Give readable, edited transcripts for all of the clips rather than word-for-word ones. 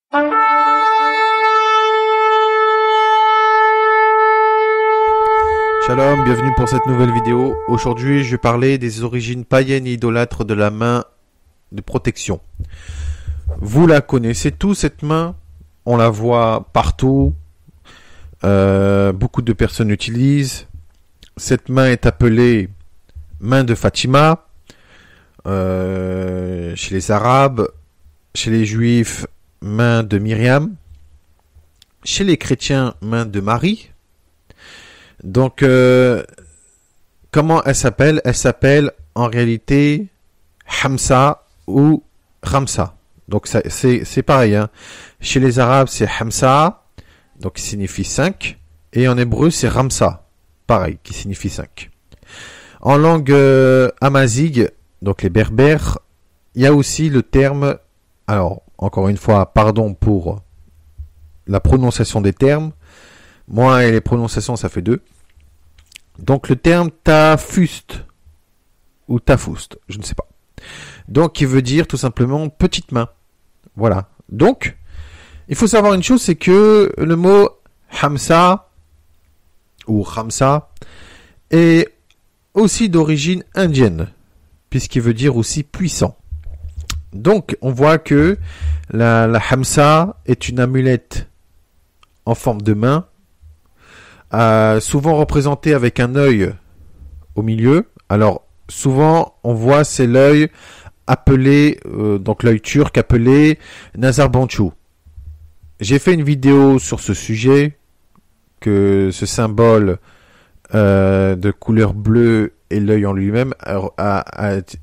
Shalom, bienvenue pour cette nouvelle vidéo. Aujourd'hui, je vais parler des origines païennes et idolâtres de la main de protection. Vous la connaissez tous, cette main. On la voit partout. Beaucoup de personnes l'utilisent. Cette main est appelée main de Fatima. Chez les Arabes, chez les Juifs, main de Myriam. Chez les chrétiens, main de Marie. Donc, comment elle s'appelle? Elle s'appelle en réalité Hamsa ou Ramsa. Donc, c'est pareil. Hein. Chez les Arabes, c'est Hamsa, donc qui signifie 5. Et en hébreu, c'est Ramsa, pareil, qui signifie 5. En langue amazigh, donc les berbères, il y a aussi le terme, alors, encore une fois, pardon pour la prononciation des termes. Moi et les prononciations, ça fait 2. Donc le terme tafust ou tafoust, je ne sais pas. Donc qui veut dire tout simplement petite main. Voilà. Donc, il faut savoir une chose, c'est que le mot Hamsa ou Khamsa est aussi d'origine indienne, puisqu'il veut dire aussi puissant. Donc, on voit que la Hamsa est une amulette en forme de main, souvent représentée avec un œil au milieu. Alors, souvent, on voit c'est l'œil appelé, donc l'œil turc appelé Nazar Banchou. J'ai fait une vidéo sur ce sujet, que ce symbole de couleur bleue et l'œil en lui-même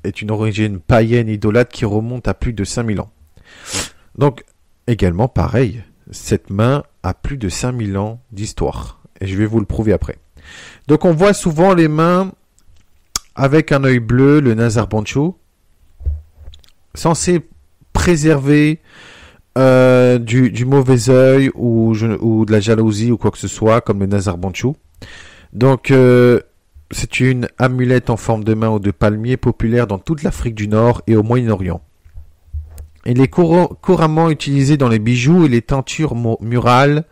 est une origine païenne idolâtre qui remonte à plus de 5000 ans. Donc, également pareil, cette main a plus de 5000 ans d'histoire. Et je vais vous le prouver après. Donc on voit souvent les mains avec un œil bleu, le Nazar Banchou, censé préserver du mauvais œil ou de la jalousie ou quoi que ce soit, comme le Nazar Banchou. Donc c'est une amulette en forme de main ou de palmier populaire dans toute l'Afrique du Nord et au Moyen-Orient. Elle est couramment utilisée dans les bijoux et les teintures murales,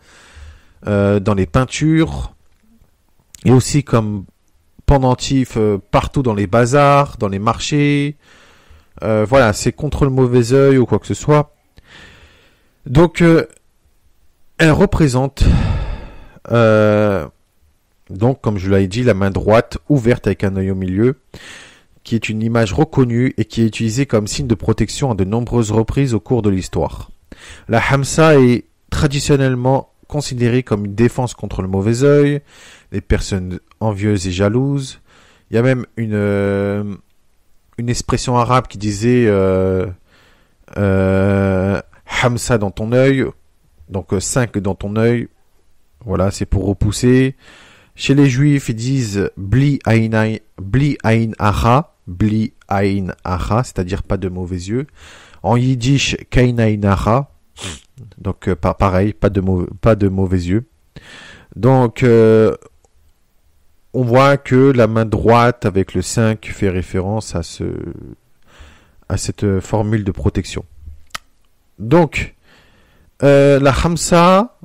dans les peintures, et aussi comme pendentif partout dans les bazars, dans les marchés. Voilà, c'est contre le mauvais œil ou quoi que ce soit. Donc, elle représente, donc comme je l'ai dit, la main droite ouverte avec un œil au milieu, qui est une image reconnue et qui est utilisée comme signe de protection à de nombreuses reprises au cours de l'histoire. La Hamsa est traditionnellement considérée comme une défense contre le mauvais œil, les personnes envieuses et jalouses. Il y a même une expression arabe qui disait Hamsa dans ton œil, donc 5 dans ton œil. Voilà, c'est pour repousser. Chez les Juifs, ils disent Bli Ain Aha, c'est-à-dire pas de mauvais yeux. En yiddish, Kain Ain Aha. Donc pareil, pas de mauvais yeux. Donc on voit que la main droite avec le 5 fait référence à cette formule de protection. Donc la Hamsa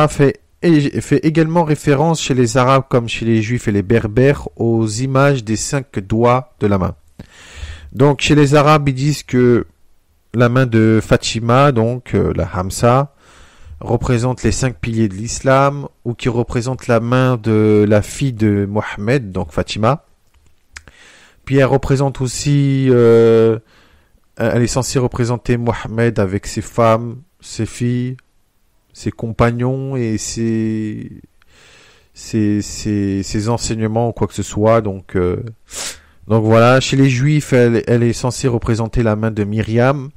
fait également référence chez les Arabes comme chez les Juifs et les Berbères aux images des 5 doigts de la main. Donc chez les Arabes, ils disent que la main de Fatima, donc la Hamsa, représente les 5 piliers de l'islam, ou qui représente la main de la fille de Mohammed, donc Fatima. Puis elle représente aussi, elle est censée représenter Mohammed avec ses femmes, ses filles, ses compagnons et ses enseignements ou quoi que ce soit. Donc voilà, chez les Juifs, elle est censée représenter la main de Myriam,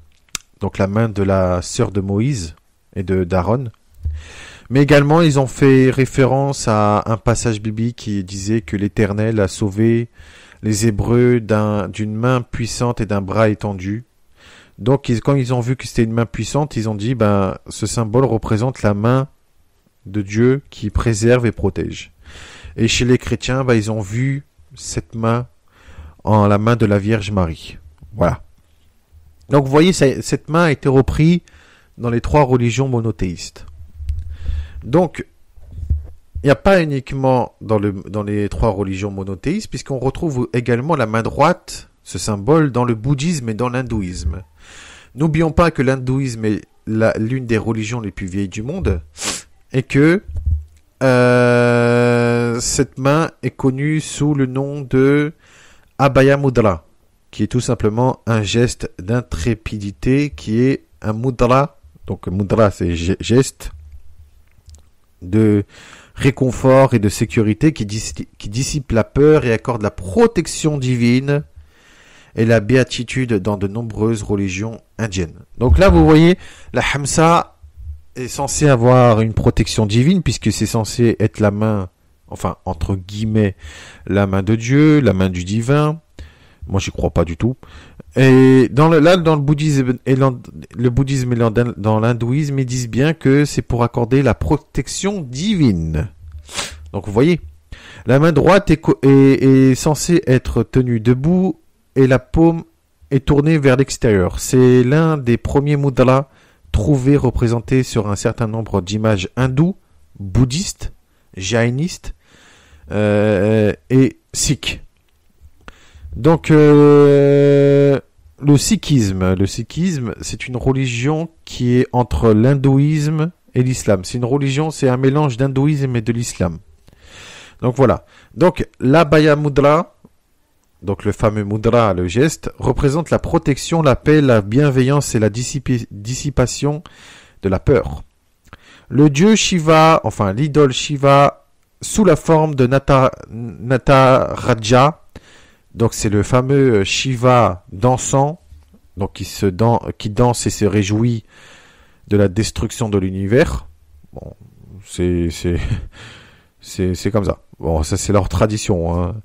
donc la main de la sœur de Moïse et d'Aaron. Mais également, ils ont fait référence à un passage biblique qui disait que l'Éternel a sauvé les Hébreux d'une main puissante et d'un bras étendu. Donc, quand ils ont vu que c'était une main puissante, ils ont dit, ce symbole représente la main de Dieu qui préserve et protège. Et chez les chrétiens, ils ont vu cette main en la main de la Vierge Marie. Voilà. Donc, vous voyez, cette main a été reprise dans les 3 religions monothéistes. Donc, il n'y a pas uniquement dans les 3 religions monothéistes, puisqu'on retrouve également la main droite, ce symbole, dans le bouddhisme et dans l'hindouisme. N'oublions pas que l'hindouisme est l'une des religions les plus vieilles du monde, et que cette main est connue sous le nom de Abhaya Mudra, qui est tout simplement un geste d'intrépidité, qui est un mudra. Donc mudra, c'est geste de réconfort et de sécurité qui dissipe la peur et accorde la protection divine et la béatitude dans de nombreuses religions indiennes. Donc là, vous voyez, la Hamsa est censée avoir une protection divine, puisque c'est censé être la main, enfin, entre guillemets, la main de Dieu, la main du divin. Moi, j'y crois pas du tout. Et dans le bouddhisme et dans l'hindouisme, ils disent bien que c'est pour accorder la protection divine. Donc, vous voyez, la main droite est censée être tenue debout et la paume est tournée vers l'extérieur. C'est l'un des premiers mudras trouvés représentés sur un certain nombre d'images hindoues, bouddhistes, jainistes et sikhs. Donc, le sikhisme, c'est une religion qui est entre l'hindouisme et l'islam. C'est un mélange d'hindouisme et de l'islam. Donc voilà. Donc, l'Abhaya Mudra, donc le fameux mudra, le geste, représente la protection, la paix, la bienveillance et la dissipation de la peur. Le dieu Shiva, enfin l'idole Shiva, sous la forme de Nataraja, donc c'est le fameux Shiva dansant, donc qui danse et se réjouit de la destruction de l'univers. Bon, c'est comme ça. Bon, ça c'est leur tradition, hein.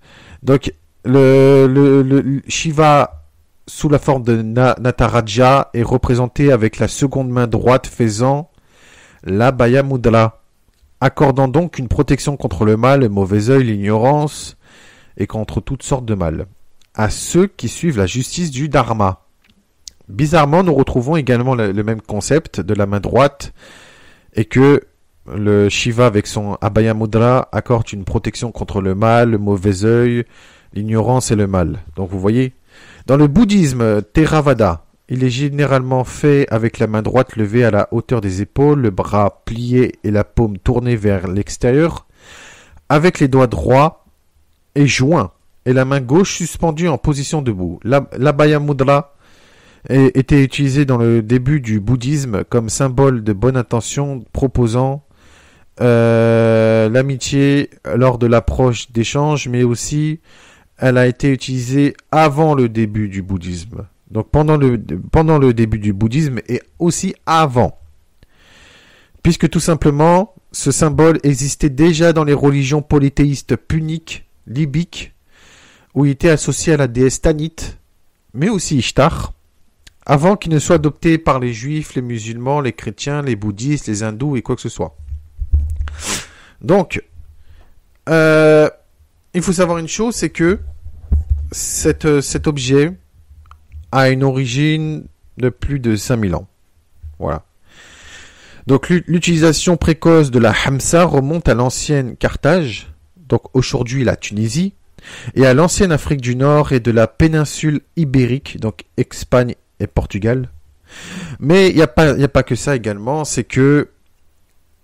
Donc le Shiva sous la forme de Nataraja est représenté avec la seconde main droite faisant l'Abhaya Mudra, accordant donc une protection contre le mal, le mauvais œil, l'ignorance et contre toutes sortes de mal à ceux qui suivent la justice du Dharma. Bizarrement, nous retrouvons également le même concept de la main droite, et que le Shiva avec son Abhaya Mudra accorde une protection contre le mal, le mauvais œil, l'ignorance et le mal. Donc vous voyez, dans le bouddhisme Theravada, il est généralement fait avec la main droite levée à la hauteur des épaules, le bras plié et la paume tournée vers l'extérieur, avec les doigts droits et joints, et la main gauche suspendue en position debout. L'Abhaya Mudra était utilisé dans le début du bouddhisme comme symbole de bonne intention, proposant l'amitié lors de l'approche d'échange, mais aussi elle a été utilisée avant le début du bouddhisme. Donc pendant le début du bouddhisme et aussi avant. Puisque tout simplement, ce symbole existait déjà dans les religions polythéistes puniques, libyques, où il était associé à la déesse Tanit, mais aussi Ishtar, avant qu'il ne soit adopté par les juifs, les musulmans, les chrétiens, les bouddhistes, les hindous et quoi que ce soit. Donc, il faut savoir une chose, c'est que cet objet a une origine de plus de 5000 ans. Voilà. Donc l'utilisation précoce de la Hamsa remonte à l'ancienne Carthage, donc aujourd'hui la Tunisie, et à l'ancienne Afrique du Nord et de la péninsule ibérique, donc Espagne et Portugal. Mais il n'y a pas que ça également, c'est que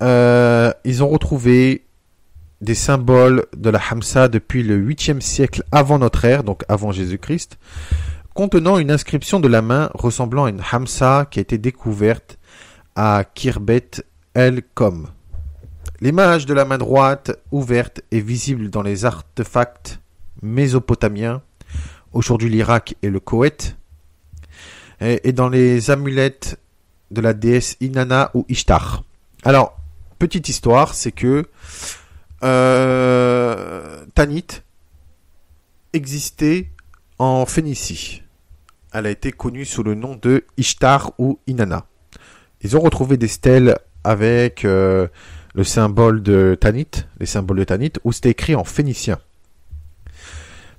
ils ont retrouvé des symboles de la Hamsa depuis le 8e siècle avant notre ère, donc avant Jésus-Christ, contenant une inscription de la main ressemblant à une Hamsa qui a été découverte à Khirbet el-Kom. L'image de la main droite ouverte est visible dans les artefacts mésopotamiens, aujourd'hui l'Irak et le Koweït, et dans les amulettes de la déesse Inanna ou Ishtar. Alors, petite histoire, c'est que Tanit existait en Phénicie. Elle a été connue sous le nom de Ishtar ou Inanna. Ils ont retrouvé des stèles avec le symbole de Tanit, les symboles de Tanit, où c'était écrit en phénicien.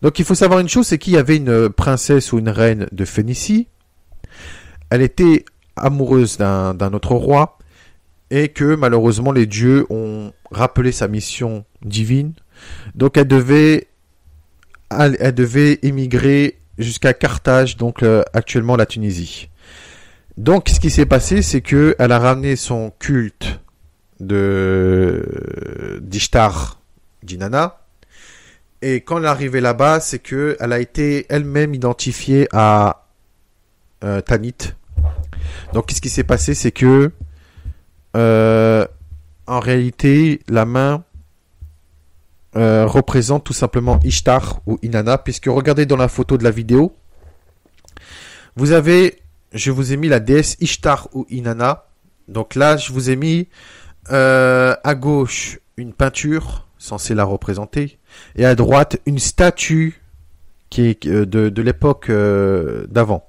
Donc il faut savoir une chose, c'est qu'il y avait une princesse ou une reine de Phénicie. Elle était amoureuse d'un autre roi, et que malheureusement les dieux ont rappelé sa mission divine. Donc elle devait émigrer jusqu'à Carthage, donc actuellement la Tunisie. Donc ce qui s'est passé, c'est que elle a ramené son culte d'Ishtar, d'Inanna, et quand elle est arrivée là-bas, c'est que elle a été elle-même identifiée à Tanit. Donc qu'est-ce qui s'est passé, c'est que en réalité, la main représente tout simplement Ishtar ou Inanna, puisque regardez dans la photo de la vidéo, je vous ai mis la déesse Ishtar ou Inanna. Donc là, je vous ai mis à gauche une peinture censée la représenter, et à droite une statue qui est de l'époque d'avant,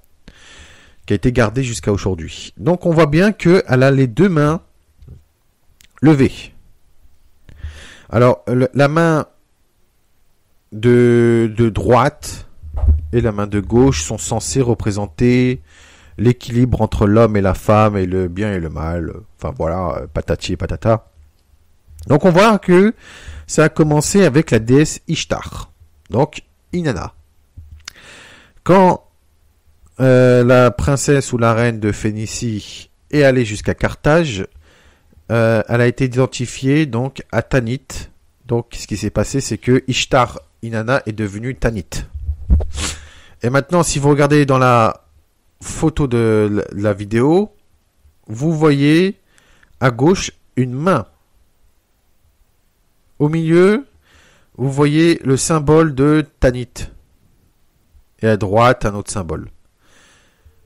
qui a été gardée jusqu'à aujourd'hui. Donc on voit bien qu'elle a les deux mains levées. Alors la main de droite et la main de gauche sont censées représenter l'équilibre entre l'homme et la femme, et le bien et le mal. Enfin voilà, patati et patata. Donc on voit que ça a commencé avec la déesse Ishtar, donc Inanna. Quand la princesse ou la reine de Phénicie est allée jusqu'à Carthage, elle a été identifiée donc à Tanit. Donc ce qui s'est passé, c'est que Ishtar Inanna est devenue Tanit. Et maintenant, si vous regardez dans la photo de la vidéo, vous voyez à gauche une main. Au milieu, vous voyez le symbole de Tanit. Et à droite, un autre symbole.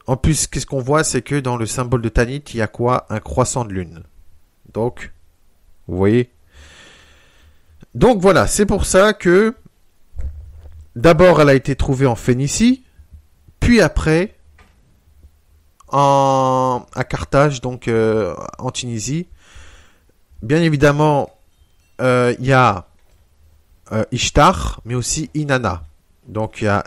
En plus, qu'est-ce qu'on voit, c'est que dans le symbole de Tanit, il y a quoi? Un croissant de lune. Donc, vous voyez? Donc voilà, c'est pour ça que d'abord elle a été trouvée en Phénicie, puis après à Carthage, donc en Tunisie. Bien évidemment, il y a Ishtar, mais aussi Inanna. Donc il y a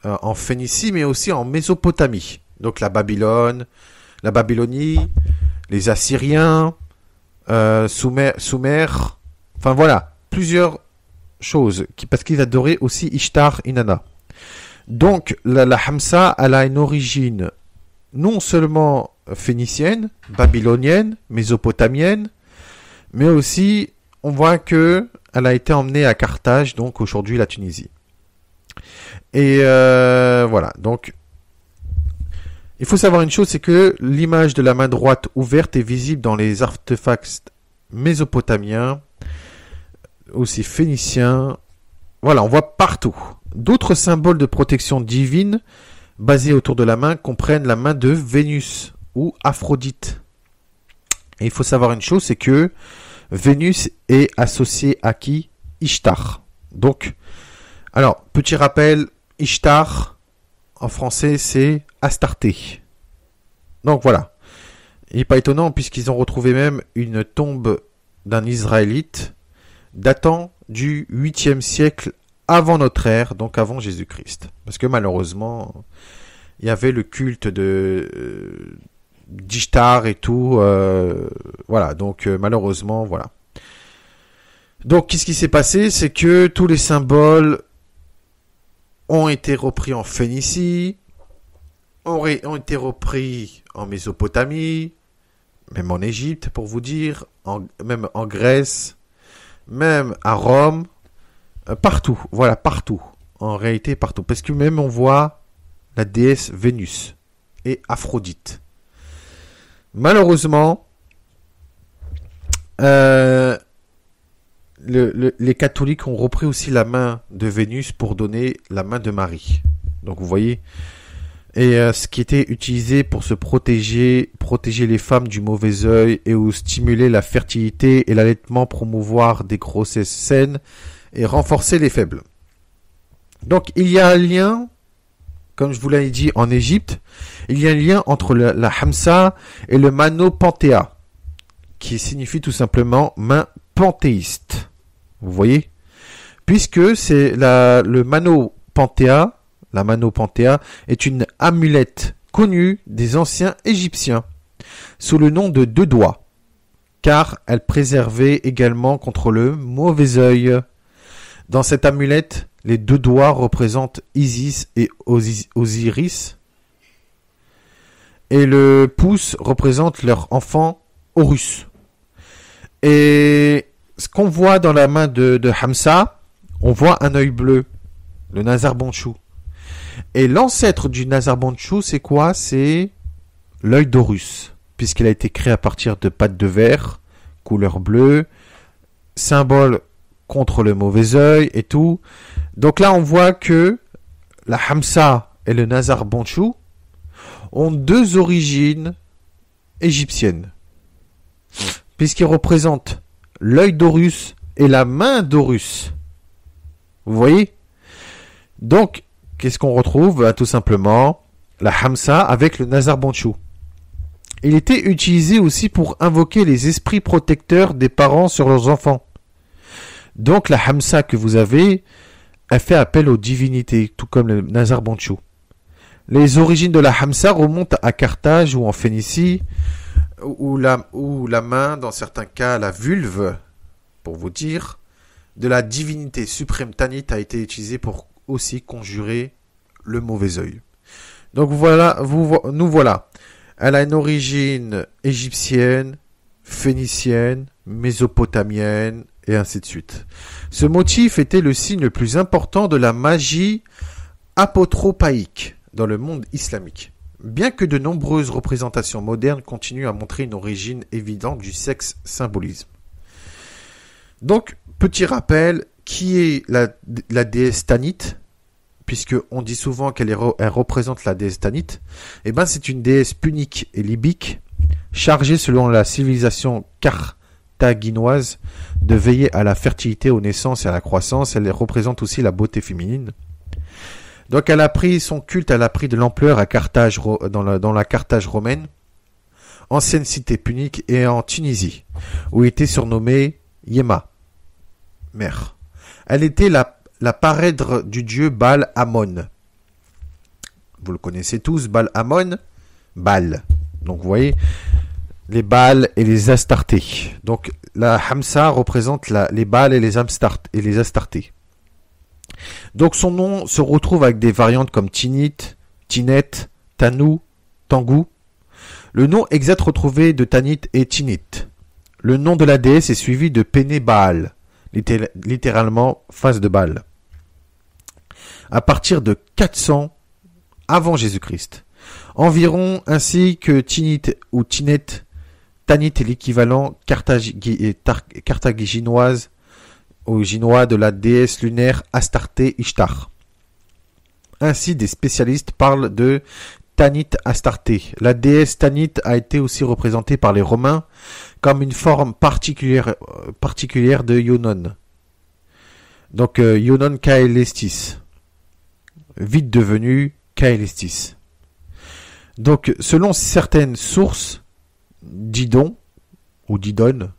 en Phénicie, mais aussi en Mésopotamie. Donc la Babylonie, les Assyriens, Sumer. Enfin voilà, plusieurs choses, parce qu'ils adoraient aussi Ishtar, Inanna. Donc la Hamsa, elle a une origine non seulement phénicienne, babylonienne, mésopotamienne, mais aussi on voit que elle a été emmenée à Carthage, donc aujourd'hui la Tunisie. Et voilà, donc il faut savoir une chose, c'est que l'image de la main droite ouverte est visible dans les artefacts mésopotamiens, aussi phéniciens. Voilà, on voit partout. D'autres symboles de protection divine basés autour de la main comprennent la main de Vénus ou Aphrodite. Et il faut savoir une chose, c'est que Vénus est associée à qui? Ishtar. Donc, alors, petit rappel, Ishtar, en français, c'est Astarté. Donc voilà. Il n'est pas étonnant puisqu'ils ont retrouvé même une tombe d'un Israélite datant du 8e siècle avant notre ère, donc avant Jésus-Christ. Parce que malheureusement, il y avait le culte d'Ishtar et tout. Voilà, donc malheureusement, voilà. Donc, qu'est-ce qui s'est passé? C'est que tous les symboles ont été repris en Phénicie, ont été repris en Mésopotamie, même en Égypte, pour vous dire, même en Grèce, même à Rome, partout, voilà, partout, en réalité partout, parce que même on voit la déesse Vénus et Aphrodite. Malheureusement, les catholiques ont repris aussi la main de Vénus pour donner la main de Marie. Donc vous voyez, et ce qui était utilisé pour se protéger les femmes du mauvais œil et ou stimuler la fertilité et l'allaitement, promouvoir des grossesses saines et renforcer les faibles. Donc il y a un lien, comme je vous l'avais dit en Égypte, il y a un lien entre la Hamsa et le Mano Panthéa, qui signifie tout simplement main panthéiste. Vous voyez? Puisque c'est le Mano Panthéa, la Mano Panthéa est une amulette connue des anciens Égyptiens, sous le nom de 2 doigts, car elle préservait également contre le mauvais œil. Dans cette amulette, les 2 doigts représentent Isis et Osiris, et le pouce représente leur enfant Horus. Et ce qu'on voit dans la main de Hamza, on voit un œil bleu, le Nazar Bonchou. Et l'ancêtre du Nazar Bonchou, c'est quoi? C'est l'œil d'Horus, puisqu'il a été créé à partir de pattes de verre, couleur bleue, symbole contre le mauvais œil et tout. Donc là, on voit que la Hamza et le Nazar Bonchou ont 2 origines égyptiennes, puisqu'ils représentent l'œil d'Horus et la main d'Horus. Vous voyez? Donc, qu'est-ce qu'on retrouve? Tout simplement, la Hamza avec le Nazar Bonchou. Il était utilisé aussi pour invoquer les esprits protecteurs des parents sur leurs enfants. Donc, la Hamza que vous avez, elle fait appel aux divinités, tout comme le Nazar Bonchou. Les origines de la Hamza remontent à Carthage ou en Phénicie, où la main, dans certains cas la vulve, pour vous dire, de la divinité suprême Tanit a été utilisée pour aussi conjurer le mauvais œil. Donc voilà, nous voilà. Elle a une origine égyptienne, phénicienne, mésopotamienne, et ainsi de suite. Ce motif était le signe le plus important de la magie apotropaïque dans le monde islamique. Bien que de nombreuses représentations modernes continuent à montrer une origine évidente du sexe symbolisme. Donc, petit rappel, qui est la déesse Tanit, puisque on dit souvent qu'elle représente la déesse Tanit. Eh ben, c'est une déesse punique et libyque, chargée selon la civilisation carthaginoise de veiller à la fertilité, aux naissances et à la croissance. Elle représente aussi la beauté féminine. Donc, elle a pris son culte, elle a pris de l'ampleur à Carthage, dans la Carthage romaine, ancienne cité punique, et en Tunisie, où était surnommée Yéma, mère. Elle était la parèdre du dieu Baal Amon. Vous le connaissez tous, Baal Amon, Baal. Donc vous voyez, les Baal et les Astartés. Donc la Hamza représente les Baal et les Astartés. Donc son nom se retrouve avec des variantes comme Tinit, Tinet, Tanou, Tangou. Le nom exact retrouvé de Tanit est Tinit. Le nom de la déesse est suivi de Péné Baal, littéralement face de Baal. À partir de 400 avant Jésus-Christ. Environ ainsi que Tinit ou Tinet, Tanit est l'équivalent carthaginoise ou ginois de la déesse lunaire Astarté Ishtar. Ainsi, des spécialistes parlent de Tanit Astarté. La déesse Tanit a été aussi représentée par les Romains comme une forme particulière de Ionon. Donc Ionon Caelestis, vite devenu Caelestis. Donc selon certaines sources, Didon ou Didone,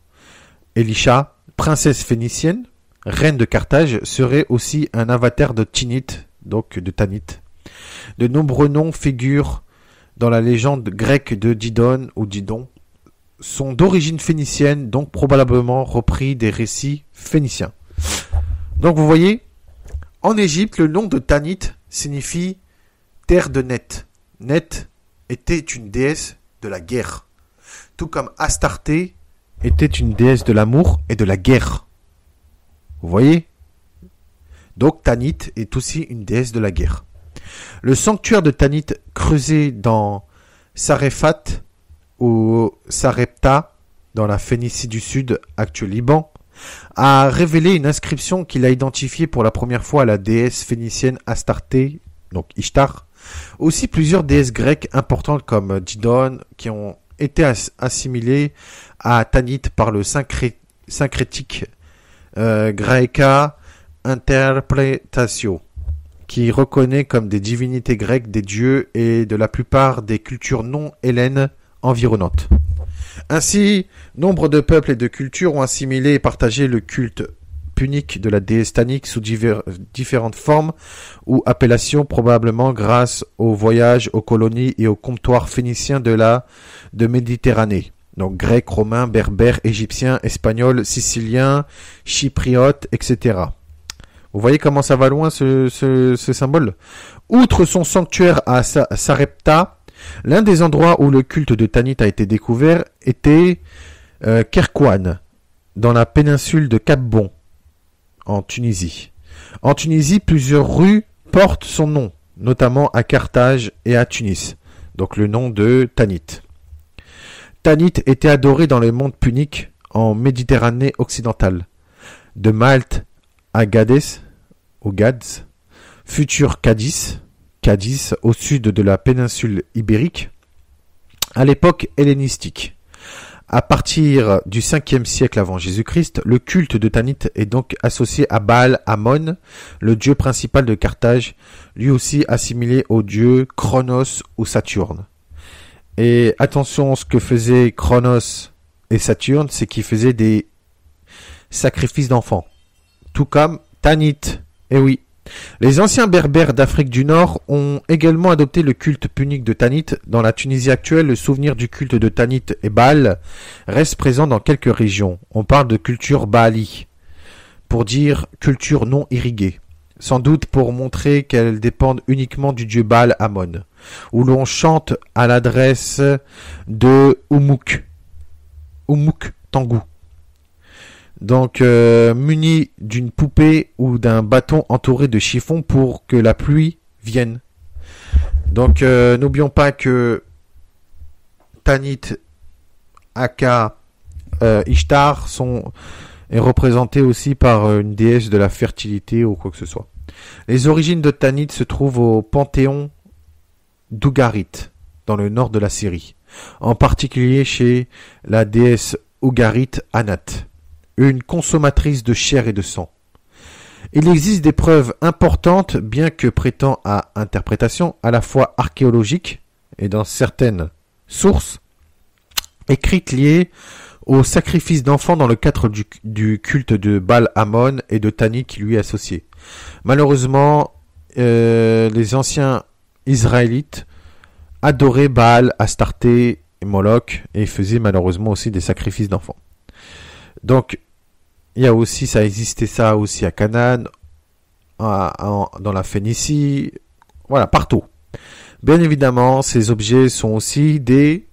Elisha, princesse phénicienne, reine de Carthage, serait aussi un avatar de Tinit, donc de Tanit. De nombreux noms figurent dans la légende grecque de Didon ou Didon, sont d'origine phénicienne, donc probablement repris des récits phéniciens. Donc vous voyez, en Égypte, le nom de Tanit signifie terre de Net. Net était une déesse de la guerre, tout comme Astarté était une déesse de l'amour et de la guerre. Vous voyez? Donc Tanit est aussi une déesse de la guerre. Le sanctuaire de Tanit creusé dans Sarefat ou Sarepta, dans la Phénicie du Sud, actuel Liban, a révélé une inscription qu'il a identifiée pour la première fois à la déesse phénicienne Astarté, donc Ishtar. Aussi plusieurs déesses grecques importantes comme Didon, qui ont été assimilées à Tanit par le syncrétique Graeca Interpretatio, qui reconnaît comme des divinités grecques des dieux et de la plupart des cultures non hellènes environnantes. Ainsi, nombre de peuples et de cultures ont assimilé et partagé le culte punique de la déesse Tanit sous différentes formes ou appellations, probablement grâce aux voyages, aux colonies et aux comptoirs phéniciens de Méditerranée. Donc grec, romain, berbère, égyptien, espagnol, sicilien, chypriote, etc. Vous voyez comment ça va loin ce symbole? Outre son sanctuaire à Sarepta, l'un des endroits où le culte de Tanit a été découvert était Kerkouane, dans la péninsule de Cap-Bon, en Tunisie. En Tunisie, plusieurs rues portent son nom, notamment à Carthage et à Tunis, donc le nom de Tanit. Tanit était adoré dans le monde punique en Méditerranée occidentale, de Malte à Gadès, ou Gads, futur Cadiz au sud de la péninsule ibérique, à l'époque hellénistique. À partir du 5e siècle avant Jésus-Christ, le culte de Tanit est donc associé à Baal Amon, le dieu principal de Carthage, lui aussi assimilé au dieu Chronos ou Saturne. Et attention, ce que faisaient Chronos et Saturne, c'est qu'ils faisaient des sacrifices d'enfants. Tout comme Tanit. Eh oui. Les anciens berbères d'Afrique du Nord ont également adopté le culte punique de Tanit. Dans la Tunisie actuelle, le souvenir du culte de Tanit et Baal reste présent dans quelques régions. On parle de culture Baali, pour dire culture non irriguée. Sans doute pour montrer qu'elles dépendent uniquement du dieu Baal Amon, où l'on chante à l'adresse de Oumouk Tangou. Donc muni d'une poupée ou d'un bâton entouré de chiffon pour que la pluie vienne. Donc n'oublions pas que Tanit, aka Ishtar, est représenté aussi par une déesse de la fertilité ou quoi que ce soit. Les origines de Tanit se trouvent au panthéon d'Ougarit, dans le nord de la Syrie, en particulier chez la déesse Ougarit Anat, une consommatrice de chair et de sang. Il existe des preuves importantes, bien que prêtant à interprétation, à la fois archéologique et dans certaines sources écrites liées au sacrifice d'enfants dans le cadre du culte de Baal Amon et de Tanit qui lui est associé. Malheureusement, les anciens Israélites adoraient Baal, Astarté et Moloch et faisaient malheureusement aussi des sacrifices d'enfants. Donc, ça existait aussi à Canaan, dans la Phénicie, voilà, partout. Bien évidemment, ces objets sont aussi des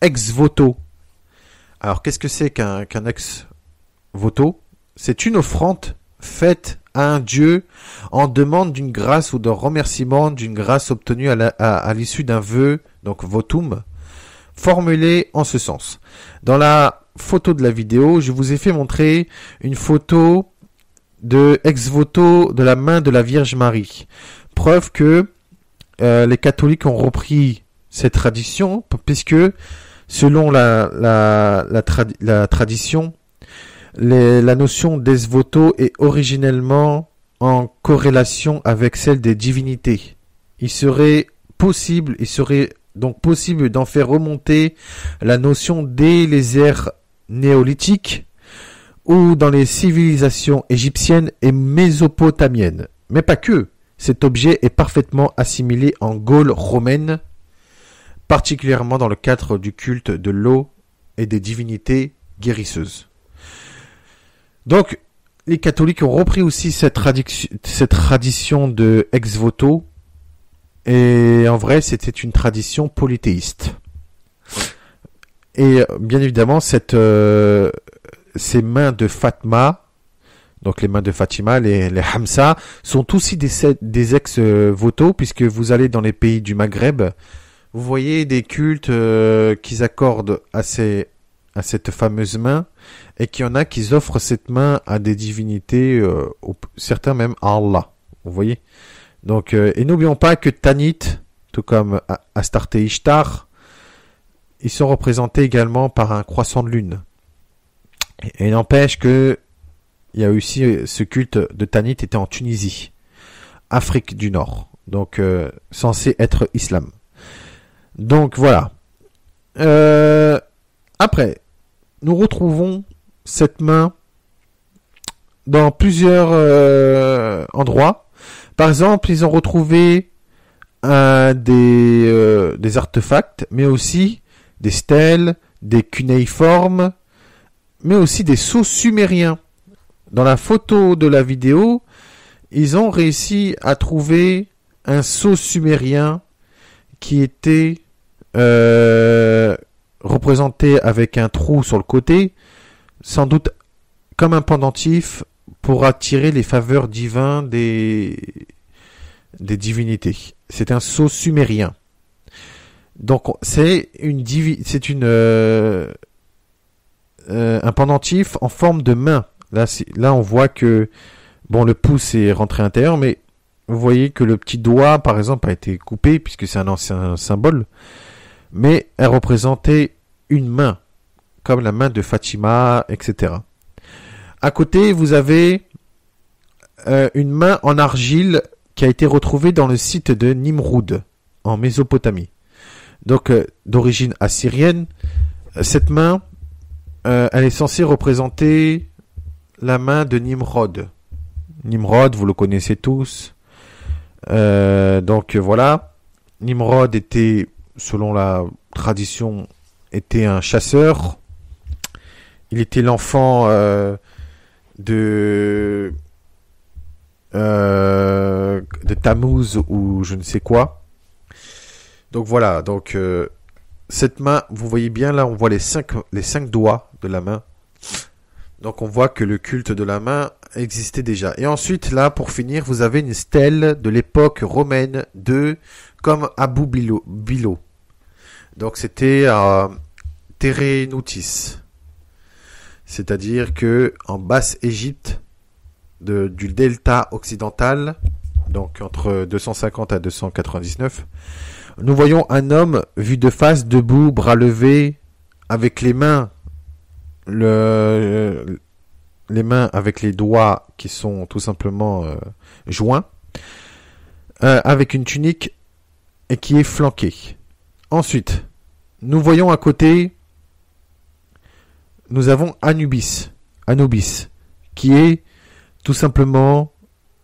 ex-voto. Alors, qu'est-ce que c'est qu'un ex-voto? C'est une offrande faite à un dieu en demande d'une grâce ou d'un remerciement d'une grâce obtenue à l'issue d'un vœu, donc votum, formulé en ce sens. Dans la photo de la vidéo, je vous ai fait montrer une photo de ex-voto de la main de la Vierge Marie. Preuve que les catholiques ont repris cette tradition, puisque selon la tradition, la notion d'ex-voto est originellement en corrélation avec celle des divinités. Il serait donc possible d'en faire remonter la notion dès les ères néolithiques ou dans les civilisations égyptiennes et mésopotamiennes. Mais pas que. Cet objet est parfaitement assimilé en Gaule romaine, particulièrement dans le cadre du culte de l'eau et des divinités guérisseuses. Donc, les catholiques ont repris aussi cette tradition de ex-voto, et en vrai, c'était une tradition polythéiste. Et bien évidemment, ces mains de Fatma, donc les mains de Fatima, les Hamsa, sont aussi des ex-voto, puisque vous allez dans les pays du Maghreb, vous voyez des cultes qu'ils accordent à cette fameuse main, et qu'il y en a qui offrent cette main à des divinités, certains même à Allah. Vous voyez? Donc, et n'oublions pas que Tanit, tout comme Astarté Ishtar, ils sont représentés également par un croissant de lune. Et n'empêche que il y a aussi ce culte de Tanit était en Tunisie, Afrique du Nord, donc censé être islam. Donc voilà. Après, nous retrouvons cette main dans plusieurs endroits. Par exemple, ils ont retrouvé des artefacts, mais aussi des stèles, des cunéiformes, mais aussi des sceaux sumériens. Dans la photo de la vidéo, ils ont réussi à trouver un sceau sumérien qui était représenté avec un trou sur le côté, sans doute comme un pendentif pour attirer les faveurs divines des divinités. C'est un sceau sumérien. Donc c'est un pendentif en forme de main. Là on voit que le pouce est rentré à l'intérieur, mais vous voyez que le petit doigt, par exemple, a été coupé puisque c'est un ancien symbole, mais elle représentait une main, comme la main de Fatima, etc. À côté, vous avez une main en argile qui a été retrouvée dans le site de Nimroud, en Mésopotamie. Donc, d'origine assyrienne, cette main, elle est censée représenter la main de Nimrod. Nimrod, vous le connaissez tous. Donc voilà, Nimrod était, selon la tradition, était un chasseur. Il était l'enfant de Tammuz ou je ne sais quoi. Donc voilà, donc cette main, vous voyez bien là, on voit les cinq doigts de la main. Donc on voit que le culte de la main existait déjà. Et ensuite, là, pour finir, vous avez une stèle de l'époque romaine comme Abu Bilo. Donc c'était à Terenoutis. C'est-à-dire que en Basse-Égypte, du delta occidental, donc entre 250 à 299, nous voyons un homme vu de face, debout, bras levés, avec les mains avec les doigts qui sont tout simplement joints, avec une tunique et qui est flanqué. Ensuite, nous voyons à côté, nous avons Anubis, qui est tout simplement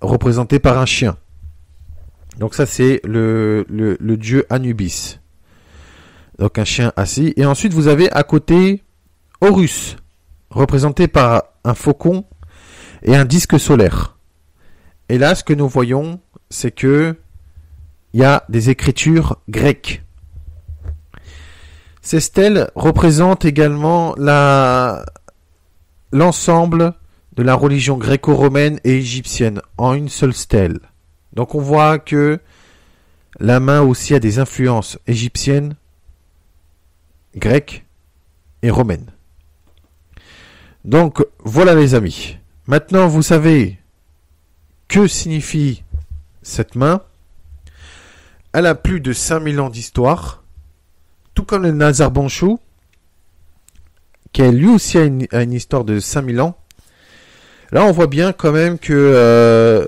représenté par un chien. Donc ça c'est le dieu Anubis. Donc un chien assis. Et ensuite vous avez à côté Horus, représenté par un faucon et un disque solaire. Et là, ce que nous voyons, c'est que il y a des écritures grecques. Ces stèles représentent également l'ensemble de la religion gréco-romaine et égyptienne en une seule stèle. Donc on voit que la main aussi a des influences égyptiennes, grecques et romaines. Donc voilà les amis. Maintenant vous savez que signifie cette main. Elle a plus de 5000 ans d'histoire. Tout comme le Nazar Bonchou, qui lui aussi a une histoire de 5000 ans. Là on voit bien quand même que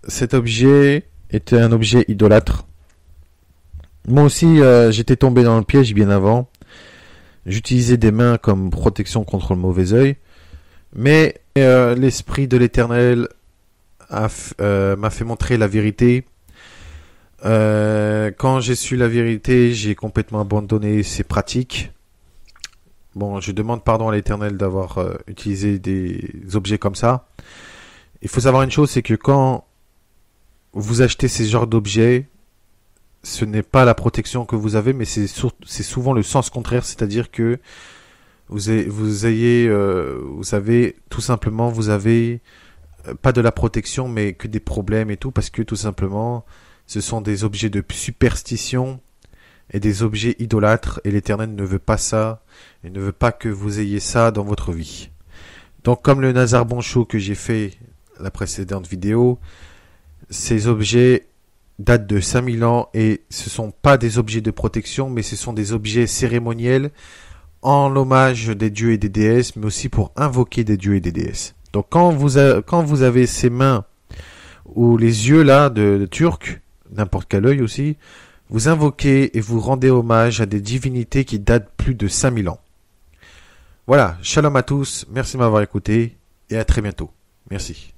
cet objet était un objet idolâtre. Moi aussi j'étais tombé dans le piège bien avant. J'utilisais des mains comme protection contre le mauvais œil. Mais l'Esprit de l'Éternel m'a fait montrer la vérité. Quand j'ai su la vérité, j'ai complètement abandonné ces pratiques. Bon, je demande pardon à l'Éternel d'avoir utilisé des objets comme ça. Il faut savoir une chose, c'est que quand vous achetez ces genres d'objets, ce n'est pas la protection que vous avez, mais c'est souvent le sens contraire, c'est-à-dire que vous avez tout simplement, vous avez pas de la protection, mais que des problèmes et tout, parce que tout simplement, ce sont des objets de superstition et des objets idolâtres, et l'Éternel ne veut pas ça, il ne veut pas que vous ayez ça dans votre vie. Donc, comme le Nazar Bonchou que j'ai fait la précédente vidéo, ces objets datent de 5000 ans et ce sont pas des objets de protection, mais ce sont des objets cérémoniels en l'hommage des dieux et des déesses, mais aussi pour invoquer des dieux et des déesses. Donc quand vous avez ces mains ou les yeux là de Turc, n'importe quel œil aussi, vous invoquez et vous rendez hommage à des divinités qui datent plus de 5000 ans. Voilà, shalom à tous, merci de m'avoir écouté et à très bientôt. Merci.